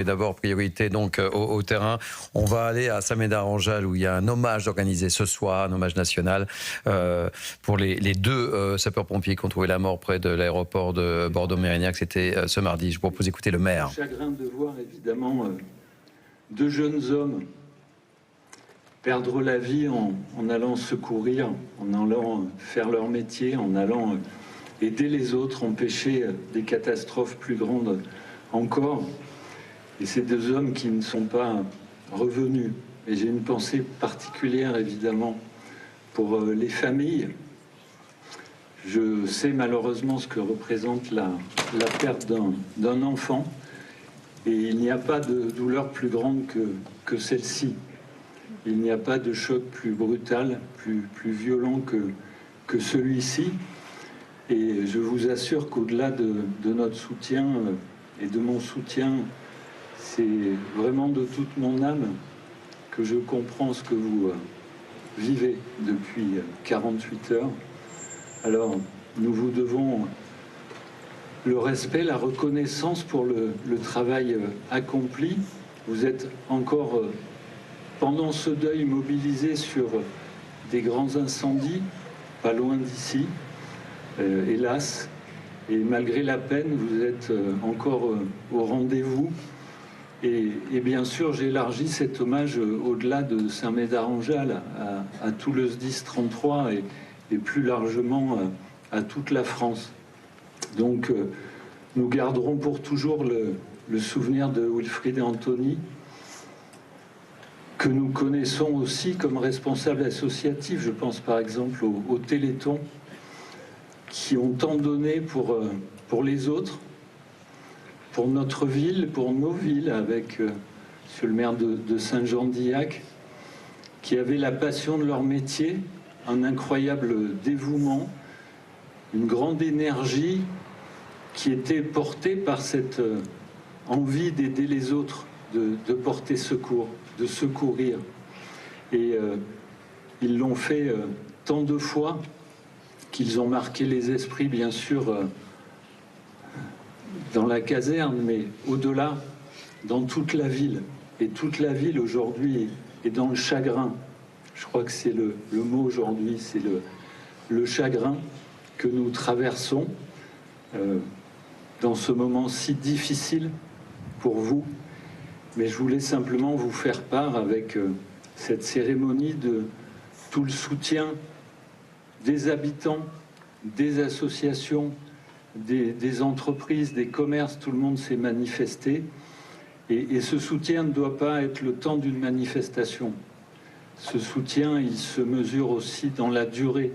Et d'abord, priorité donc au terrain. On va aller à Saint-Médard-en-Jalles où il y a un hommage organisé ce soir, un hommage national pour les deux sapeurs-pompiers qui ont trouvé la mort près de l'aéroport de Bordeaux-Mérignac. C'était ce mardi. Je vous propose d'écouter le maire. Chagrin de voir évidemment deux jeunes hommes perdre la vie en allant secourir, en allant faire leur métier, en allant aider les autres, empêcher des catastrophes plus grandes encore. Et ces deux hommes qui ne sont pas revenus. Et j'ai une pensée particulière, évidemment, pour les familles. Je sais malheureusement ce que représente la perte d'un enfant. Et il n'y a pas de douleur plus grande que celle-ci. Il n'y a pas de choc plus brutal, plus violent que celui-ci. Et je vous assure qu'au-delà de notre soutien et de mon soutien, c'est vraiment de toute mon âme que je comprends ce que vous vivez depuis 48 heures. Alors, nous vous devons le respect, la reconnaissance pour le travail accompli. Vous êtes encore, pendant ce deuil, mobilisés sur des grands incendies, pas loin d'ici, hélas. Et malgré la peine, vous êtes encore au rendez-vous. Et bien sûr, j'élargis cet hommage au-delà de Saint-Médard-en-Jalles à tout le SDIS 33 et plus largement à toute la France. Donc, nous garderons pour toujours le souvenir de Wilfried et Anthony, que nous connaissons aussi comme responsables associatifs. Je pense par exemple au Téléthon, qui ont tant donné pour les autres, pour notre ville, pour nos villes, avec monsieur le maire de Saint-Jean-d'Illac, qui avaient la passion de leur métier, un incroyable dévouement, une grande énergie qui était portée par cette envie d'aider les autres, de porter secours, de secourir. Et ils l'ont fait tant de fois qu'ils ont marqué les esprits, bien sûr, dans la caserne, mais au-delà, dans toute la ville. Et toute la ville aujourd'hui est dans le chagrin. Je crois que c'est le mot aujourd'hui, c'est le chagrin que nous traversons dans ce moment si difficile pour vous. Mais je voulais simplement vous faire part avec cette cérémonie de tout le soutien des habitants, des associations, des entreprises, des commerces. Tout le monde s'est manifesté. Et ce soutien ne doit pas être le temps d'une manifestation. Ce soutien, il se mesure aussi dans la durée,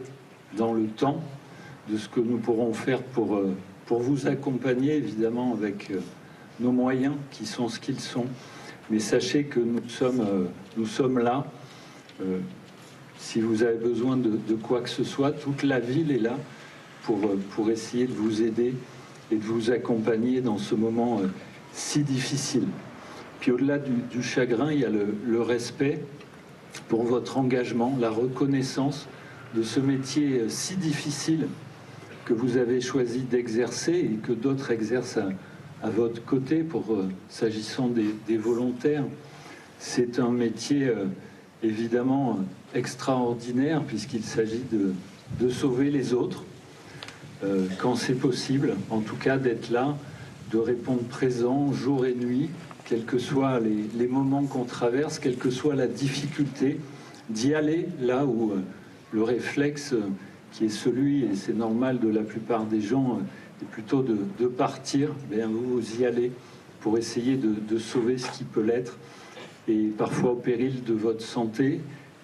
dans le temps, de ce que nous pourrons faire pour vous accompagner, évidemment, avec nos moyens qui sont ce qu'ils sont. Mais sachez que nous sommes là. Si vous avez besoin de quoi que ce soit, toute la ville est là pour essayer de vous aider et de vous accompagner dans ce moment si difficile. Puis au-delà du chagrin, il y a le respect pour votre engagement, la reconnaissance de ce métier si difficile que vous avez choisi d'exercer et que d'autres exercent à votre côté s'agissant des volontaires. C'est un métier évidemment extraordinaire puisqu'il s'agit de sauver les autres quand c'est possible, en tout cas d'être là, de répondre présent jour et nuit, quels que soient les moments qu'on traverse, quelle que soit la difficulté, d'y aller là où le réflexe qui est celui, et c'est normal de la plupart des gens, est plutôt de partir, bien vous y allez pour essayer de sauver ce qui peut l'être, et parfois au péril de votre santé,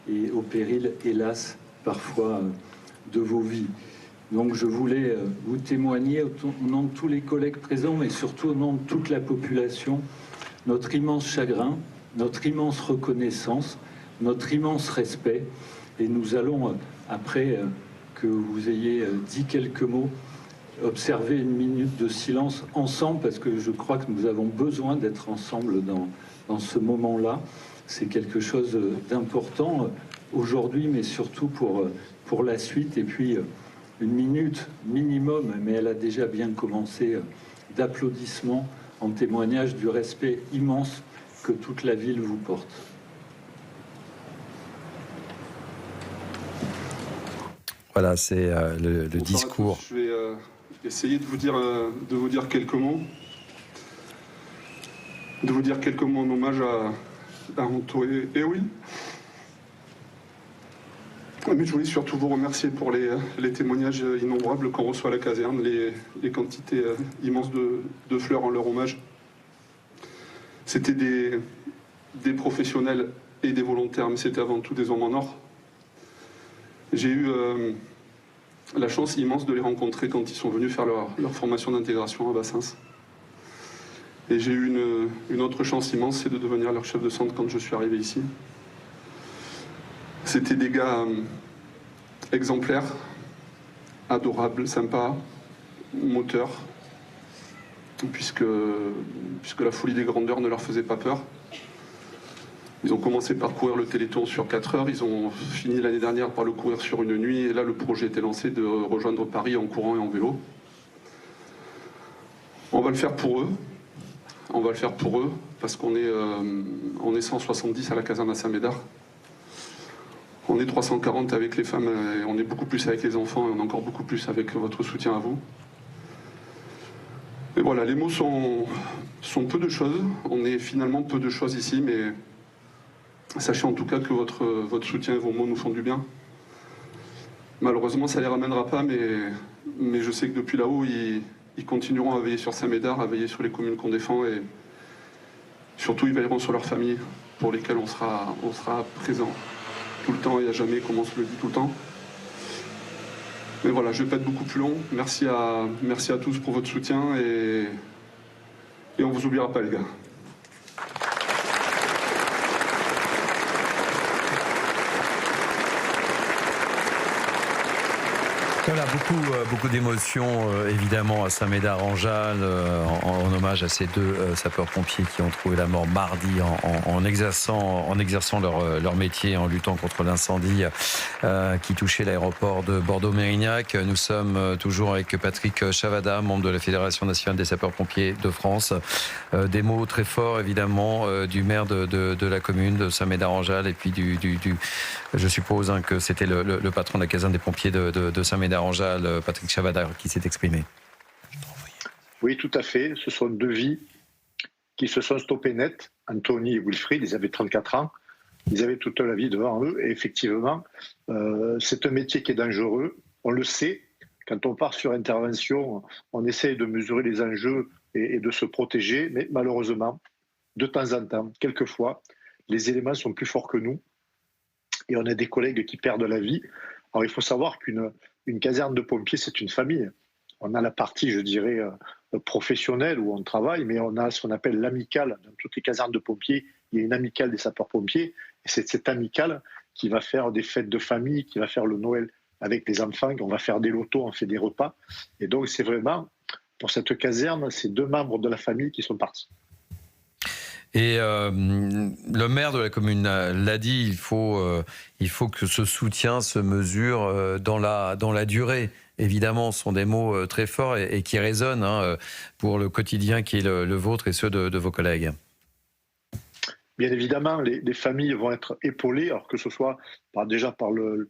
et au péril, hélas, parfois de vos vies. Donc je voulais vous témoigner au nom de tous les collègues présents, mais surtout au nom de toute la population, notre immense chagrin, notre immense reconnaissance, notre immense respect. Et nous allons, après que vous ayez dit quelques mots, observer une minute de silence ensemble, parce que je crois que nous avons besoin d'être ensemble dans ce moment-là. C'est quelque chose d'important aujourd'hui, mais surtout pour la suite. Et puis, une minute minimum, mais elle a déjà bien commencé, d'applaudissements en témoignage du respect immense que toute la ville vous porte. Voilà, c'est le discours. Je vais essayer de vous dire quelques mots. De vous dire quelques mots en hommage à Anto et Will. Mais je voulais surtout vous remercier pour les témoignages innombrables qu'on reçoit à la caserne, les quantités immenses de fleurs en leur hommage. C'était des professionnels et des volontaires, mais c'était avant tout des hommes en or. J'ai eu la chance immense de les rencontrer quand ils sont venus faire leur formation d'intégration à Bassens. Et j'ai eu une autre chance immense, c'est de devenir leur chef de centre quand je suis arrivé ici. C'était des gars exemplaires, adorables, sympas, moteurs, puisque la folie des grandeurs ne leur faisait pas peur. Ils ont commencé par courir le Téléthon sur 4 heures, ils ont fini l'année dernière par le courir sur une nuit, et là le projet était lancé de rejoindre Paris en courant et en vélo. On va le faire pour eux. On va le faire pour eux, parce qu'on est 170 à la caserne à Saint-Médard. On est 340 avec les femmes, et on est beaucoup plus avec les enfants, et on est encore beaucoup plus avec votre soutien à vous. Et voilà, les mots sont peu de choses. On est finalement peu de choses ici, mais sachez en tout cas que votre soutien et vos mots nous font du bien. Malheureusement, ça ne les ramènera pas, mais je sais que depuis là-haut, ils continueront à veiller sur Saint-Médard, à veiller sur les communes qu'on défend, et surtout ils veilleront sur leurs familles pour lesquelles on sera présent tout le temps et à jamais, comme on se le dit tout le temps. Mais voilà, je ne vais pas être beaucoup plus long. Merci à tous pour votre soutien et on ne vous oubliera pas, les gars. Voilà, beaucoup d'émotions évidemment à Saint-Médard-en-Jalles en hommage à ces deux sapeurs-pompiers qui ont trouvé la mort mardi en exerçant leur métier, en luttant contre l'incendie qui touchait l'aéroport de Bordeaux-Mérignac. Nous sommes toujours avec Patrick Chavada, membre de la Fédération nationale des sapeurs-pompiers de France. Des mots très forts évidemment du maire de la commune de Saint-Médard-en-Jalles et puis je suppose que c'était le patron de la caserne des pompiers de Saint-Médard-en-Jalles, Patrick Chavada, qui s'est exprimé. Oui, tout à fait. Ce sont deux vies qui se sont stoppées net. Anthony et Wilfried, ils avaient 34 ans. Ils avaient toute la vie devant eux. Et effectivement, c'est un métier qui est dangereux. On le sait. Quand on part sur intervention, on essaye de mesurer les enjeux et de se protéger. Mais malheureusement, de temps en temps, quelquefois, les éléments sont plus forts que nous. Et on a des collègues qui perdent la vie. Alors, il faut savoir qu'une caserne de pompiers, c'est une famille. On a la partie, je dirais, professionnelle où on travaille, mais on a ce qu'on appelle l'amicale. Dans toutes les casernes de pompiers, il y a une amicale des sapeurs-pompiers. Et c'est cette amicale qui va faire des fêtes de famille, qui va faire le Noël avec les enfants, on va faire des lotos, on fait des repas. Et donc, c'est vraiment, pour cette caserne, c'est deux membres de la famille qui sont partis. Et le maire de la commune l'a dit, il faut que ce soutien se mesure dans la durée. Évidemment, ce sont des mots très forts et qui résonnent pour le quotidien qui est le vôtre et ceux de vos collègues. Bien évidemment, les familles vont être épaulées, alors que ce soit déjà par le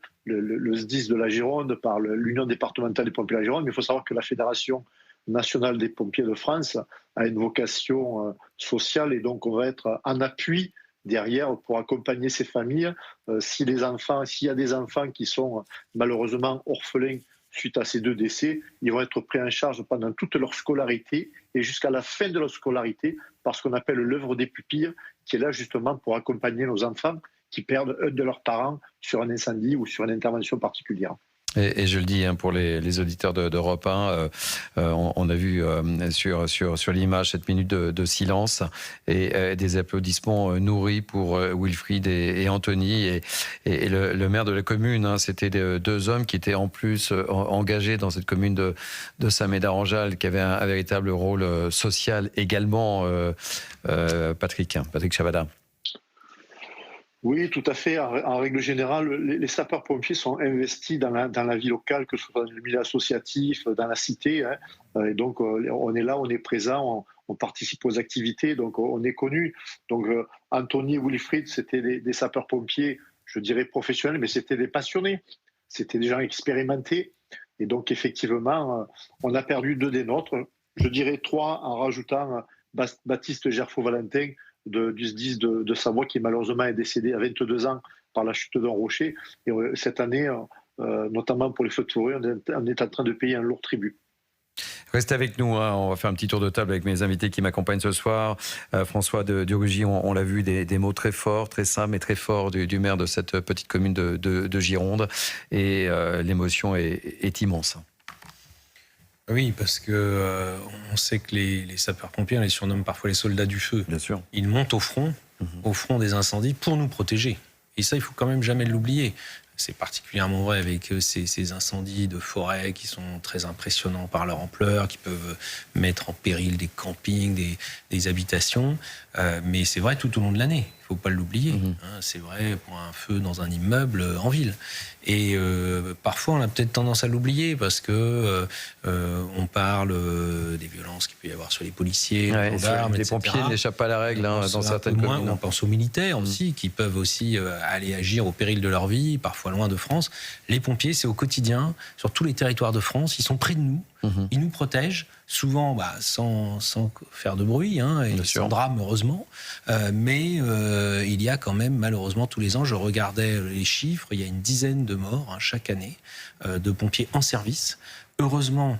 SDIS de la Gironde, par l'Union départementale des pompiers de la Gironde, mais il faut savoir que la Fédération nationale des pompiers de France a une vocation sociale et donc on va être en appui derrière pour accompagner ces familles. S'il y a des enfants qui sont malheureusement orphelins suite à ces deux décès, ils vont être pris en charge pendant toute leur scolarité et jusqu'à la fin de leur scolarité par ce qu'on appelle l'œuvre des pupilles, qui est là justement pour accompagner nos enfants qui perdent un de leurs parents sur un incendie ou sur une intervention particulière. Et je le dis pour les auditeurs d'Europe 1, on a vu sur l'image cette minute de silence et des applaudissements nourris pour Wilfried et Anthony et le maire de la commune. C'était deux hommes qui étaient en plus engagés dans cette commune de Saint-Médard-en-Jalles, qui avaient un véritable rôle social également. Patrick Chavada. Oui, tout à fait. En règle générale, les sapeurs-pompiers sont investis dans la vie locale, que ce soit dans le milieu associatif, dans la cité, hein. Et donc, on est là, on est présent, on participe aux activités, donc on est connu. Donc, Anthony et Wilfried, c'était des sapeurs-pompiers, je dirais professionnels, mais c'était des passionnés. C'était des gens expérimentés. Et donc, effectivement, on a perdu 2 des nôtres. Je dirais 3 en rajoutant Baptiste Gerfaux-Valentin, du SDIS de Savoie, qui malheureusement est décédé à 22 ans par la chute d'un rocher. Et cette année, notamment pour les feux de forêt, on est en train de payer un lourd tribut. Restez avec nous, hein. On va faire un petit tour de table avec mes invités qui m'accompagnent ce soir. François de Rugy, on l'a vu, des mots très forts, très simples, mais très forts du maire de cette petite commune de Gironde. Et l'émotion est immense. Oui, parce que on sait que les sapeurs-pompiers, on les surnomme parfois les soldats du feu. Bien sûr. Ils montent au front des incendies pour nous protéger. Et ça, il faut quand même jamais l'oublier. C'est particulièrement vrai avec ces incendies de forêt qui sont très impressionnants par leur ampleur, qui peuvent mettre en péril des campings, des habitations. Mais c'est vrai tout au long de l'année. Il ne faut pas l'oublier. C'est vrai pour un feu dans un immeuble en ville. Et parfois, on a peut-être tendance à l'oublier parce que on parle des violences qu'il peut y avoir sur les policiers, les gendarmes, les etc. pompiers n'échappent pas à la règle dans certaines communes. On pense aux militaires aussi, qui peuvent aussi aller agir au péril de leur vie, parfois loin de France. Les pompiers, c'est au quotidien, sur tous les territoires de France. Ils sont près de nous, ils nous protègent, souvent sans faire de bruit, et sans drame, heureusement. Mais il y a quand même, malheureusement, tous les ans, je regardais les chiffres, il y a une dizaine de morts chaque année de pompiers en service. Heureusement,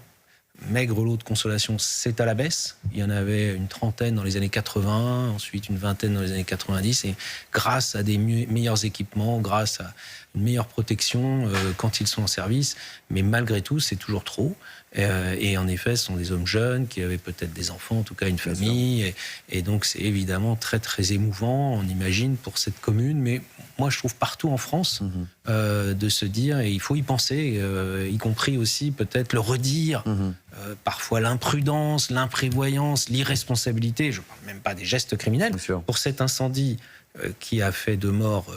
maigre lot de consolation, c'est à la baisse. Il y en avait une trentaine dans les années 80, ensuite une vingtaine dans les années 90. Et grâce à des meilleurs équipements, grâce à une meilleure protection quand ils sont en service, mais malgré tout, c'est toujours trop. Et en effet, ce sont des hommes jeunes qui avaient peut-être des enfants, en tout cas une famille. Et donc, c'est évidemment très, très émouvant, on imagine, pour cette commune. Mais moi, je trouve partout en France de se dire, et il faut y penser, y compris aussi peut-être le redire, parfois l'imprudence, l'imprévoyance, l'irresponsabilité, je ne parle même pas des gestes criminels. Pour cet incendie qui a fait 2 morts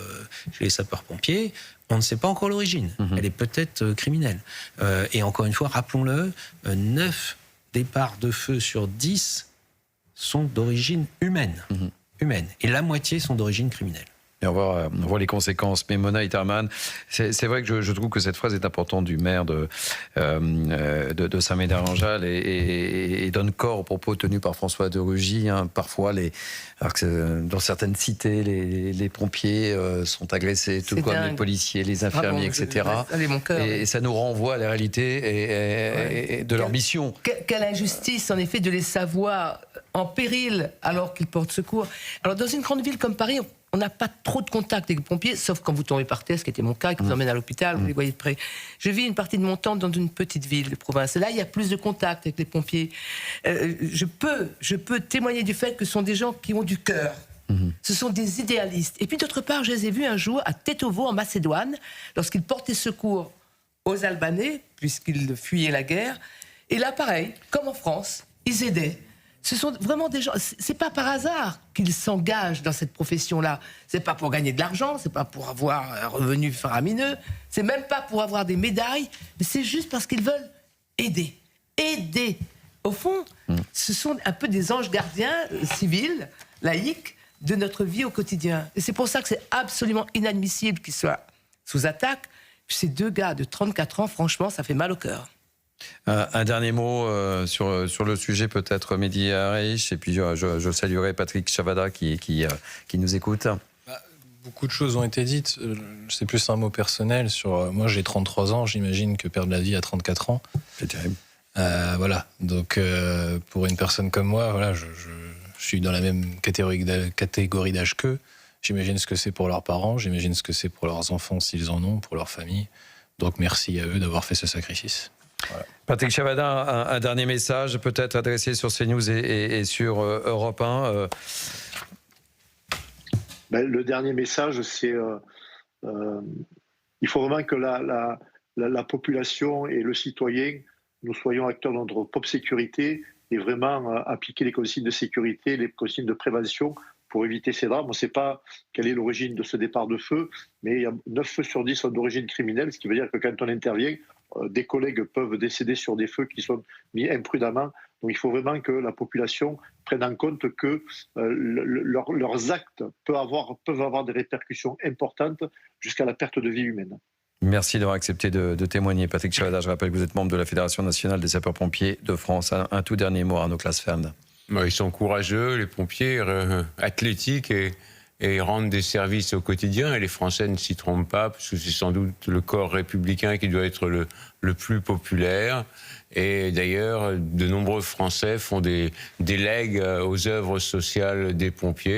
chez les sapeurs-pompiers, on ne sait pas encore l'origine. Elle est peut-être criminelle. Et encore une fois, rappelons-le, 9 départs de feu sur 10 sont d'origine humaine. Et la moitié sont d'origine criminelle. Et on voit les conséquences. Mais Mona Ittermann, c'est vrai que je trouve que cette phrase est importante du maire de Saint-Médard-en-Jalles et donne corps aux propos tenus par François de Rugy. Parfois, alors que dans certaines cités, les pompiers sont agressés, tout comme les policiers, les infirmiers, etc. Et ça nous renvoie à la réalité de leur mission. Quelle injustice, en effet, de les savoir en péril alors qu'ils portent secours. Alors, dans une grande ville comme Paris, on n'a pas trop de contact avec les pompiers, sauf quand vous tombez par terre, ce qui était mon cas, qui vous emmène à l'hôpital, vous les voyez de près. Je vis une partie de mon temps dans une petite ville de province. Et là, il y a plus de contact avec les pompiers. Je peux témoigner du fait que ce sont des gens qui ont du cœur. Ce sont des idéalistes. Et puis, d'autre part, je les ai vus un jour à Tetovo, en Macédoine, lorsqu'ils portaient secours aux Albanais, puisqu'ils fuyaient la guerre. Et là, pareil, comme en France, ils aidaient. Ce sont vraiment des gens. C'est pas par hasard qu'ils s'engagent dans cette profession-là. C'est pas pour gagner de l'argent, c'est pas pour avoir un revenu faramineux, c'est même pas pour avoir des médailles, mais c'est juste parce qu'ils veulent aider. Aider. Au fond, ce sont un peu des anges gardiens civils, laïcs, de notre vie au quotidien. Et c'est pour ça que c'est absolument inadmissible qu'ils soient sous attaque. Ces 2 gars de 34 ans, franchement, ça fait mal au cœur. Un dernier mot sur le sujet, peut-être, Mehdi Areish, et puis je saluerai Patrick Chavada qui nous écoute. Beaucoup de choses ont été dites. C'est plus un mot personnel. Moi, j'ai 33 ans, j'imagine que perdre la vie à 34 ans. C'est terrible. Voilà. Donc, pour une personne comme moi, voilà, je suis dans la même catégorie d'âge qu'eux. J'imagine ce que c'est pour leurs parents, j'imagine ce que c'est pour leurs enfants s'ils en ont, pour leur famille. Donc, merci à eux d'avoir fait ce sacrifice. Voilà. Patrick Chavada, un dernier message peut-être adressé sur CNews et sur Europe 1. Le dernier message, c'est il faut vraiment que la population et le citoyen, nous soyons acteurs de notre propre sécurité et vraiment appliquer les consignes de sécurité, les consignes de prévention pour éviter ces drames. On ne sait pas quelle est l'origine de ce départ de feu, mais il y a 9 feux sur 10 sont d'origine criminelle, ce qui veut dire que quand on intervient, des collègues peuvent décéder sur des feux qui sont mis imprudemment. Donc il faut vraiment que la population prenne en compte que leurs actes peuvent avoir des répercussions importantes jusqu'à la perte de vie humaine. Merci d'avoir accepté de témoigner. Patrick Chirada, je rappelle que vous êtes membre de la Fédération nationale des sapeurs-pompiers de France. Un tout dernier mot, Arnaud Klasfeld. Ils sont courageux, les pompiers, athlétiques et rendent des services au quotidien. Et les Français ne s'y trompent pas, parce que c'est sans doute le corps républicain qui doit être le plus populaire. Et d'ailleurs, de nombreux Français font des legs aux œuvres sociales des pompiers.